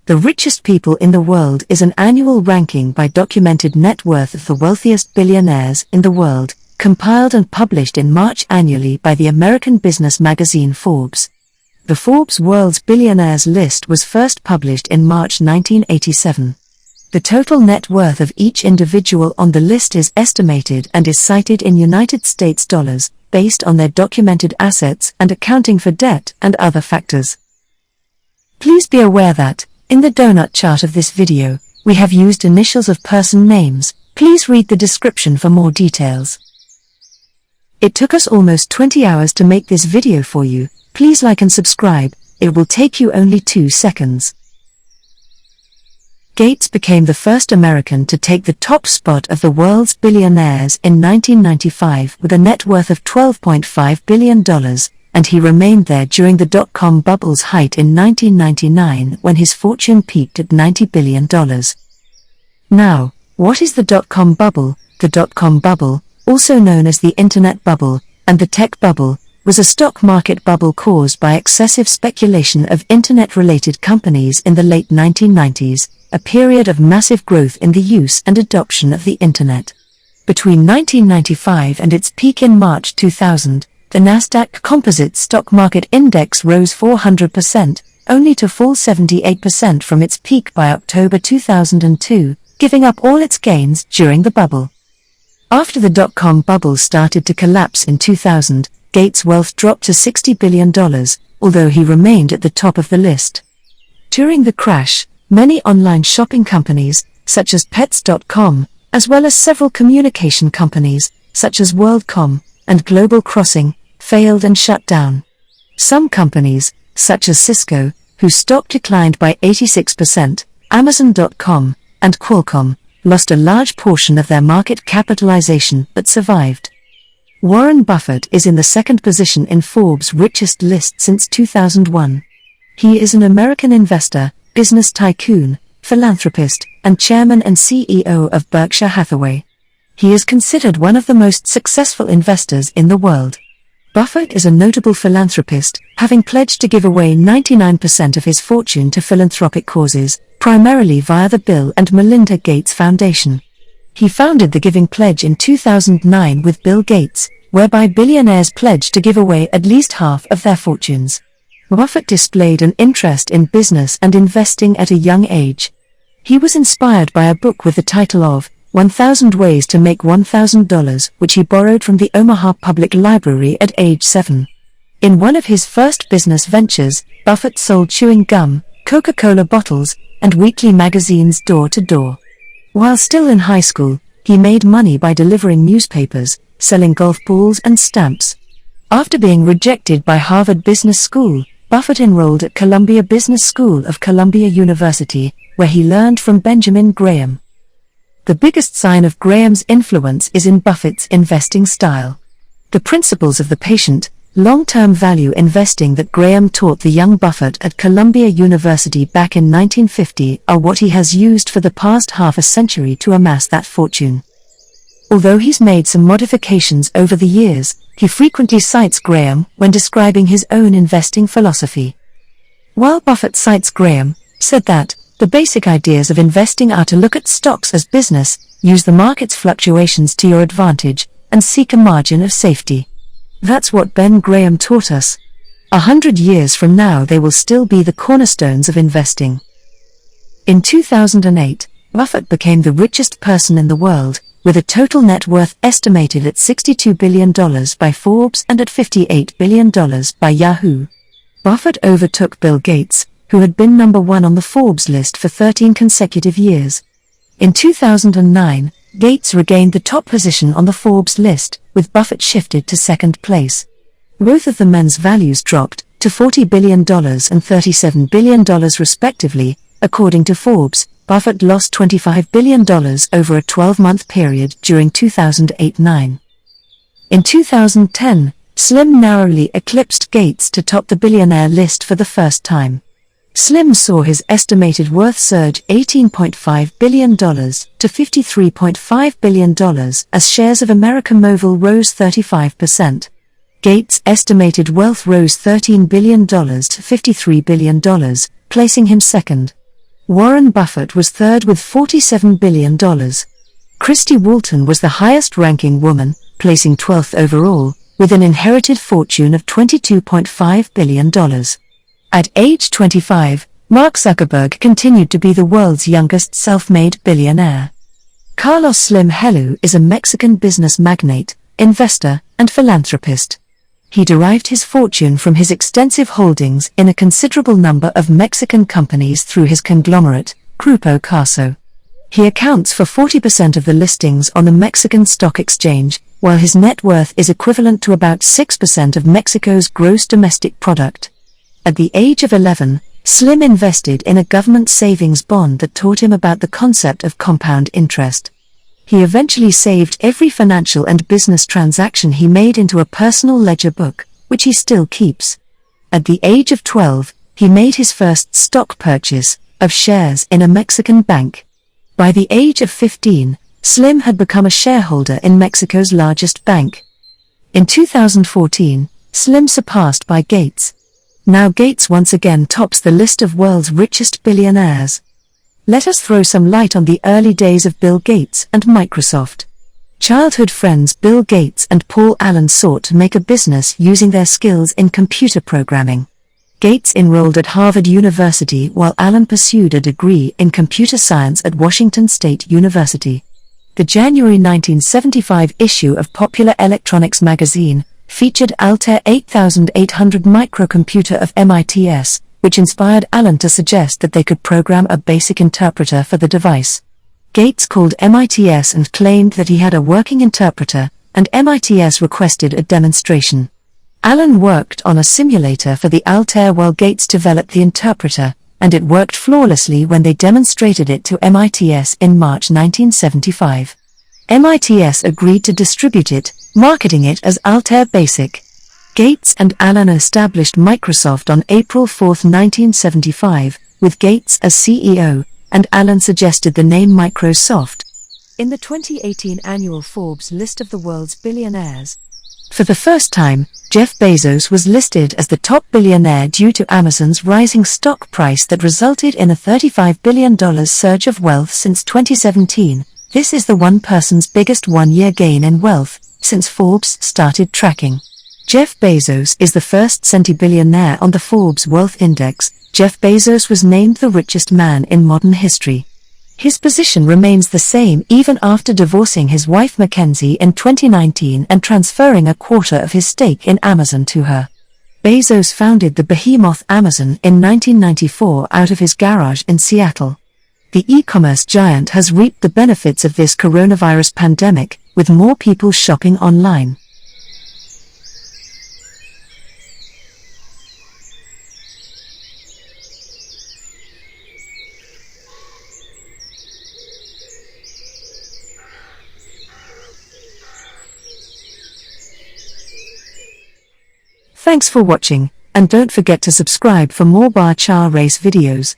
The Richest People in the World is an annual ranking by documented net worth of the wealthiest billionaires in the world, compiled and published in March annually by the American business magazine Forbes. The Forbes World's Billionaires list was first published in March 1987. The total net worth of each individual on the list is estimated and is cited in United States dollars, based on their documented assets and accounting for debt and other factors. Please be aware that, in the donut chart of this video, we have used initials of person names. Please read the description for more details. It took us almost 20 hours to make this video for you. Please like and subscribe. It will take you only 2 seconds. Gates became the first American to take the top spot of the world's billionaires in 1995 with a net worth of $12.5 billion, and he remained there during the dot-com bubble's height in 1999 when his fortune peaked at $90 billion. Now, what is the dot-com bubble? The dot-com bubble, also known as the Internet bubble and the tech bubble, was a stock market bubble caused by excessive speculation of Internet-related companies in the late 1990s, a period of massive growth in the use and adoption of the Internet. Between 1995 and its peak in March 2000, the Nasdaq Composite Stock Market Index rose 400%, only to fall 78% from its peak by October 2002, giving up all its gains during the bubble. After the dot-com bubble started to collapse in 2000, Gates' wealth dropped to $60 billion, although he remained at the top of the list. During the crash, many online shopping companies, such as Pets.com, as well as several communication companies, such as WorldCom and Global Crossing, failed and shut down. Some companies, such as Cisco, whose stock declined by 86%, Amazon.com, and Qualcomm, lost a large portion of their market capitalization but survived. Warren Buffett is in the second position in Forbes' Richest list since 2001. He is an American investor, business tycoon, philanthropist, and chairman and CEO of Berkshire Hathaway. He is considered one of the most successful investors in the world. Buffett is a notable philanthropist, having pledged to give away 99% of his fortune to philanthropic causes, primarily via the Bill and Melinda Gates Foundation. He founded the Giving Pledge in 2009 with Bill Gates, whereby billionaires pledged to give away at least half of their fortunes. Buffett displayed an interest in business and investing at a young age. He was inspired by a book with the title of 1,000 Ways to Make $1,000, which he borrowed from the Omaha Public Library at age 7. In one of his first business ventures, Buffett sold chewing gum, Coca-Cola bottles, and weekly magazines door to door. While still in high school, he made money by delivering newspapers, selling golf balls and stamps. After being rejected by Harvard Business School, Buffett enrolled at Columbia Business School of Columbia University, where he learned from Benjamin Graham. The biggest sign of Graham's influence is in Buffett's investing style. The principles of the patient, long-term value investing that Graham taught the young Buffett at Columbia University back in 1950 are what he has used for the past half a century to amass that fortune. Although he's made some modifications over the years, he frequently cites Graham when describing his own investing philosophy. While Buffett cites Graham, said that the basic ideas of investing are to look at stocks as business, use the market's fluctuations to your advantage, and seek a margin of safety. That's what Ben Graham taught us. 100 years from now they will still be the cornerstones of investing. In 2008, Buffett became the richest person in the world, with a total net worth estimated at $62 billion by Forbes and at $58 billion by Yahoo. Buffett overtook Bill Gates, who had been number 1 on the Forbes list for 13 consecutive years. In 2009, Gates regained the top position on the Forbes list, with Buffett shifted to second place. Both of the men's values dropped to $40 billion and $37 billion respectively. According to Forbes, Buffett lost $25 billion over a 12-month period during 2008-9. In 2010, Slim narrowly eclipsed Gates to top the billionaire list for the first time. Slim saw his estimated worth surge $18.5 billion to $53.5 billion as shares of America Movil rose 35%. Gates' estimated wealth rose $13 billion to $53 billion, placing him second. Warren Buffett was third with $47 billion. Christy Walton was the highest-ranking woman, placing 12th overall, with an inherited fortune of $22.5 billion. At age 25, Mark Zuckerberg continued to be the world's youngest self-made billionaire. Carlos Slim Helú is a Mexican business magnate, investor, and philanthropist. He derived his fortune from his extensive holdings in a considerable number of Mexican companies through his conglomerate, Grupo Carso. He accounts for 40% of the listings on the Mexican stock exchange, while his net worth is equivalent to about 6% of Mexico's gross domestic product. At the age of 11, Slim invested in a government savings bond that taught him about the concept of compound interest. He eventually saved every financial and business transaction he made into a personal ledger book, which he still keeps. At the age of 12, he made his first stock purchase of shares in a Mexican bank. By the age of 15, Slim had become a shareholder in Mexico's largest bank. In 2014, Slim surpassed by Gates. Now Gates once again tops the list of world's richest billionaires. Let us throw some light on the early days of Bill Gates and Microsoft. Childhood friends Bill Gates and Paul Allen sought to make a business using their skills in computer programming. Gates enrolled at Harvard University while Allen pursued a degree in computer science at Washington State University. The January 1975 issue of Popular Electronics magazine featured Altair 8800 microcomputer of MIT's, which inspired Allen to suggest that they could program a basic interpreter for the device. Gates called MIT's and claimed that he had a working interpreter, and MIT's requested a demonstration. Allen worked on a simulator for the Altair while Gates developed the interpreter, and it worked flawlessly when they demonstrated it to MIT's in March 1975. MIT's agreed to distribute it, marketing it as Altair Basic. Gates and Allen established Microsoft on April 4, 1975, with Gates as CEO, and Allen suggested the name Microsoft. In the 2018 annual Forbes list of the world's billionaires, for the first time, Jeff Bezos was listed as the top billionaire due to Amazon's rising stock price that resulted in a $35 billion surge of wealth since 2017. This is the one person's biggest one-year gain in wealth since Forbes started tracking. Jeff Bezos is the first centibillionaire on the Forbes Wealth Index. Jeff Bezos was named the richest man in modern history. His position remains the same even after divorcing his wife Mackenzie in 2019 and transferring a quarter of his stake in Amazon to her. Bezos founded the behemoth Amazon in 1994 out of his garage in Seattle. The e-commerce giant has reaped the benefits of this coronavirus pandemic, with more people shopping online. Thanks for watching, and don't forget to subscribe for more bar chart race videos.